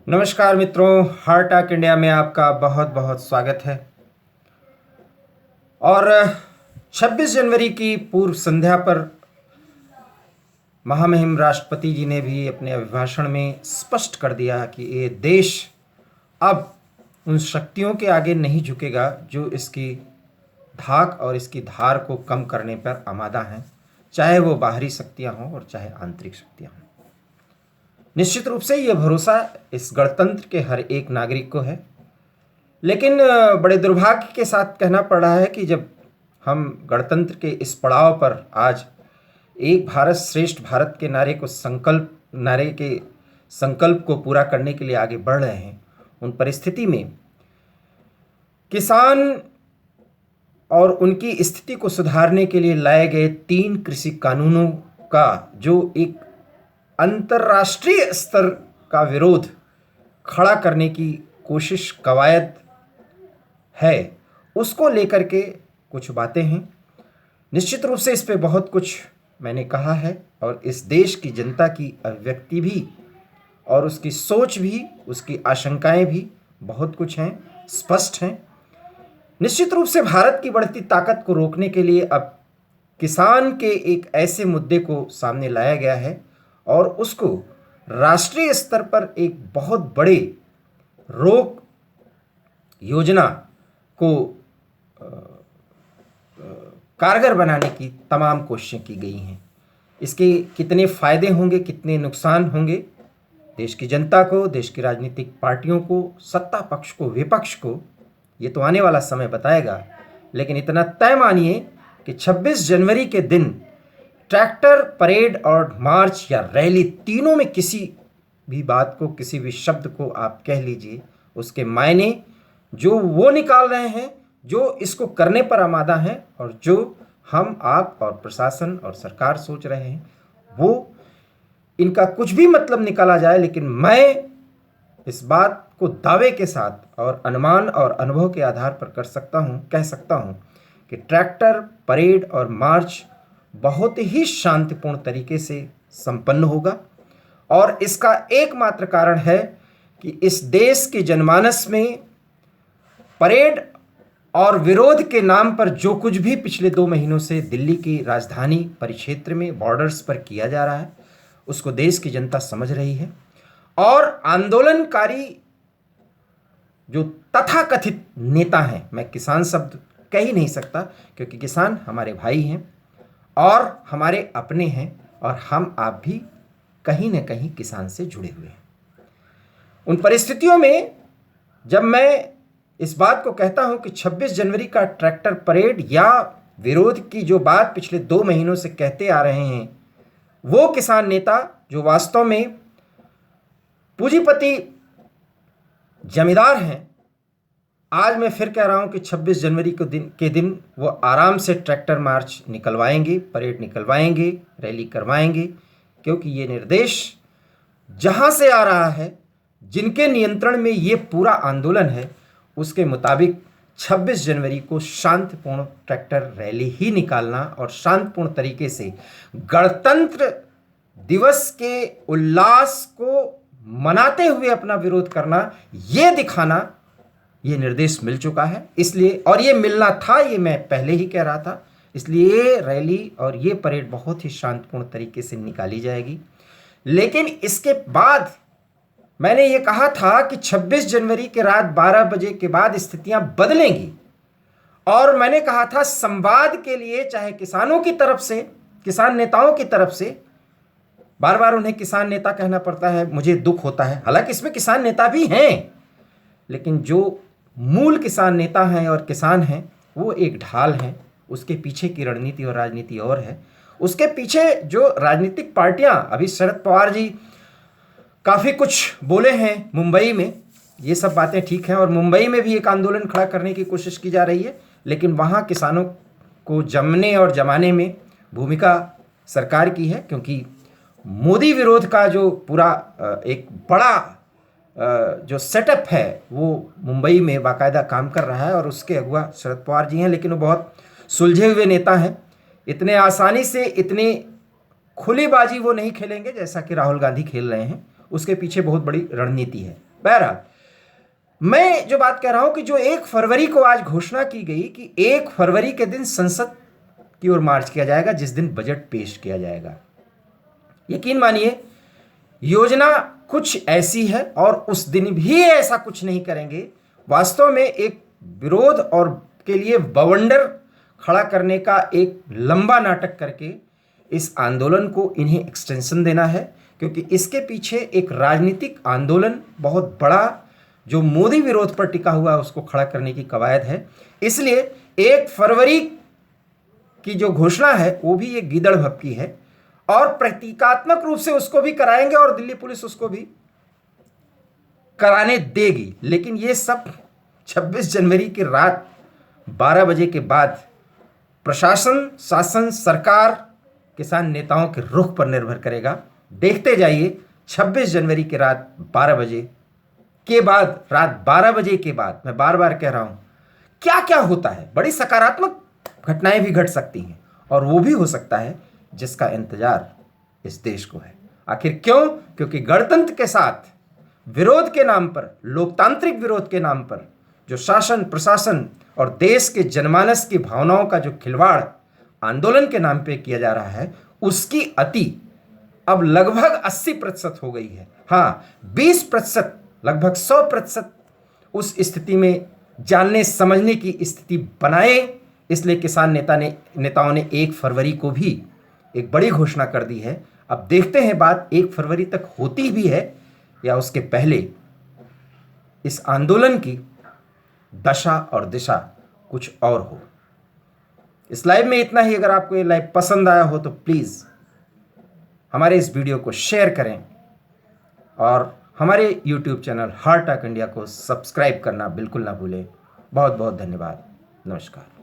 नमस्कार मित्रों, heart talk India में आपका बहुत बहुत स्वागत है। और 26 जनवरी की पूर्व संध्या पर महामहिम राष्ट्रपति जी ने भी अपने अभिभाषण में स्पष्ट कर दिया कि ये देश अब उन शक्तियों के आगे नहीं झुकेगा जो इसकी धाक और इसकी धार को कम करने पर आमादा हैं, चाहे वो बाहरी शक्तियां हों और चाहे आंतरिक शक्तियां हों। निश्चित रूप से ये भरोसा इस गणतंत्र के हर एक नागरिक को है, लेकिन बड़े दुर्भाग्य के साथ कहना पड़ रहा है कि जब हम गणतंत्र के इस पड़ाव पर आज एक भारत श्रेष्ठ भारत के नारे के संकल्प को पूरा करने के लिए आगे बढ़ रहे हैं, उन परिस्थिति में किसान और उनकी स्थिति को सुधारने के लिए लाए गए 3 कृषि कानूनों का जो एक अंतर्राष्ट्रीय स्तर का विरोध खड़ा करने की कोशिश कवायद है, उसको लेकर के कुछ बातें हैं। निश्चित रूप से इस पे बहुत कुछ मैंने कहा है और इस देश की जनता की अभिव्यक्ति भी और उसकी सोच भी, उसकी आशंकाएं भी बहुत कुछ हैं, स्पष्ट हैं। निश्चित रूप से भारत की बढ़ती ताकत को रोकने के लिए अब किसान के एक ऐसे मुद्दे को सामने लाया गया है और उसको राष्ट्रीय स्तर पर एक बहुत बड़े रोक योजना को कारगर बनाने की तमाम कोशिशें की गई हैं। इसके कितने फ़ायदे होंगे, कितने नुकसान होंगे, देश की जनता को, देश की राजनीतिक पार्टियों को, सत्ता पक्ष को, विपक्ष को, ये तो आने वाला समय बताएगा। लेकिन इतना तय मानिए कि 26 जनवरी के दिन ट्रैक्टर, परेड और मार्च या रैली, तीनों में किसी भी बात को, किसी भी शब्द को आप कह लीजिए, उसके मायने जो वो निकाल रहे हैं, जो इसको करने पर आमादा हैं और जो हम, आप और प्रशासन और सरकार सोच रहे हैं, वो इनका कुछ भी मतलब निकाला जाए, लेकिन मैं इस बात को दावे के साथ और अनुमान और अनुभव के आधार पर कह सकता हूँ कि ट्रैक्टर, परेड और मार्च बहुत ही शांतिपूर्ण तरीके से संपन्न होगा। और इसका एकमात्र कारण है कि इस देश के जनमानस में परेड और विरोध के नाम पर जो कुछ भी पिछले 2 महीनों से दिल्ली की राजधानी परिक्षेत्र में बॉर्डर्स पर किया जा रहा है, उसको देश की जनता समझ रही है। और आंदोलनकारी जो तथाकथित नेता हैं, मैं किसान शब्द कह ही नहीं सकता क्योंकि किसान हमारे भाई हैं और हमारे अपने हैं और हम आप भी कहीं न कहीं किसान से जुड़े हुए हैं। उन परिस्थितियों में जब मैं इस बात को कहता हूं कि 26 जनवरी का ट्रैक्टर परेड या विरोध की जो बात पिछले 2 महीनों से कहते आ रहे हैं, वो किसान नेता जो वास्तव में पूंजीपति जमींदार हैं, आज मैं फिर कह रहा हूं कि 26 जनवरी के दिन वो आराम से ट्रैक्टर मार्च निकलवाएंगे, परेड निकलवाएंगे, रैली करवाएंगे, क्योंकि ये निर्देश जहां से आ रहा है, जिनके नियंत्रण में ये पूरा आंदोलन है, उसके मुताबिक 26 जनवरी को शांतिपूर्ण ट्रैक्टर रैली ही निकालना और शांतिपूर्ण तरीके से गणतंत्र दिवस के उल्लास को मनाते हुए अपना विरोध करना, ये दिखाना, ये निर्देश मिल चुका है। इसलिए, और ये मिलना था, ये मैं पहले ही कह रहा था, इसलिए ये रैली और ये परेड बहुत ही शांतिपूर्ण तरीके से निकाली जाएगी। लेकिन इसके बाद मैंने ये कहा था कि 26 जनवरी के रात 12 बजे के बाद स्थितियां बदलेंगी और मैंने कहा था संवाद के लिए, चाहे किसानों की तरफ से, किसान नेताओं की तरफ से, बार बार उन्हें किसान नेता कहना पड़ता है, मुझे दुख होता है, हालांकि इसमें किसान नेता भी हैं, लेकिन जो मूल किसान नेता हैं और किसान हैं वो एक ढाल हैं, उसके पीछे की रणनीति और राजनीति और है। उसके पीछे जो राजनीतिक पार्टियां, अभी शरद पवार जी काफ़ी कुछ बोले हैं मुंबई में, ये सब बातें ठीक हैं और मुंबई में भी एक आंदोलन खड़ा करने की कोशिश की जा रही है, लेकिन वहाँ किसानों को जमने और जमाने में भूमिका सरकार की है, क्योंकि मोदी विरोध का जो पूरा एक बड़ा जो सेटअप है वो मुंबई में बाकायदा काम कर रहा है और उसके अगुवा शरद पवार जी हैं, लेकिन वो बहुत सुलझे हुए नेता हैं। इतने आसानी से, इतनी खुली बाजी वो नहीं खेलेंगे जैसा कि राहुल गांधी खेल रहे हैं, उसके पीछे बहुत बड़ी रणनीति है। बहरहाल, मैं जो बात कह रहा हूं कि जो 1 फरवरी को आज घोषणा की गई कि 1 फरवरी के दिन संसद की ओर मार्च किया जाएगा, जिस दिन बजट पेश किया जाएगा। यकीन मानिए, योजना कुछ ऐसी है और उस दिन भी ऐसा कुछ नहीं करेंगे। वास्तव में एक विरोध और के लिए बवंडर खड़ा करने का एक लंबा नाटक करके इस आंदोलन को इन्हें एक्सटेंशन देना है, क्योंकि इसके पीछे एक राजनीतिक आंदोलन बहुत बड़ा जो मोदी विरोध पर टिका हुआ है उसको खड़ा करने की कवायद है। इसलिए 1 फरवरी की जो घोषणा है वो भी एक गीदड़ भपकी है और प्रतीकात्मक रूप से उसको भी कराएंगे और दिल्ली पुलिस उसको भी कराने देगी। लेकिन ये सब 26 जनवरी की रात 12 बजे के बाद प्रशासन, शासन, सरकार, किसान नेताओं के रुख पर निर्भर करेगा। देखते जाइए 26 जनवरी की रात 12 बजे के बाद, रात 12 बजे के बाद, मैं बार बार कह रहा हूं, क्या क्या होता है। बड़ी सकारात्मक घटनाएं भी घट सकती हैं और वो भी हो सकता है जिसका इंतजार इस देश को है। आखिर क्यों? क्योंकि गणतंत्र के साथ विरोध के नाम पर, लोकतांत्रिक विरोध के नाम पर जो शासन, प्रशासन और देश के जनमानस की भावनाओं का जो खिलवाड़ आंदोलन के नाम पे किया जा रहा है, उसकी अति अब लगभग 80% हो गई है। हाँ, 20%, लगभग 100% उस स्थिति में जानने समझने की स्थिति बनाए। इसलिए किसान नेताओं ने 1 फरवरी को भी एक बड़ी घोषणा कर दी है। अब देखते हैं बात 1 फरवरी तक होती भी है या उसके पहले इस आंदोलन की दशा और दिशा कुछ और हो। इस लाइव में इतना ही। अगर आपको ये लाइव पसंद आया हो तो प्लीज़ हमारे इस वीडियो को शेयर करें और हमारे YouTube channel heart talk India को सब्सक्राइब करना बिल्कुल ना भूलें। बहुत बहुत धन्यवाद। नमस्कार।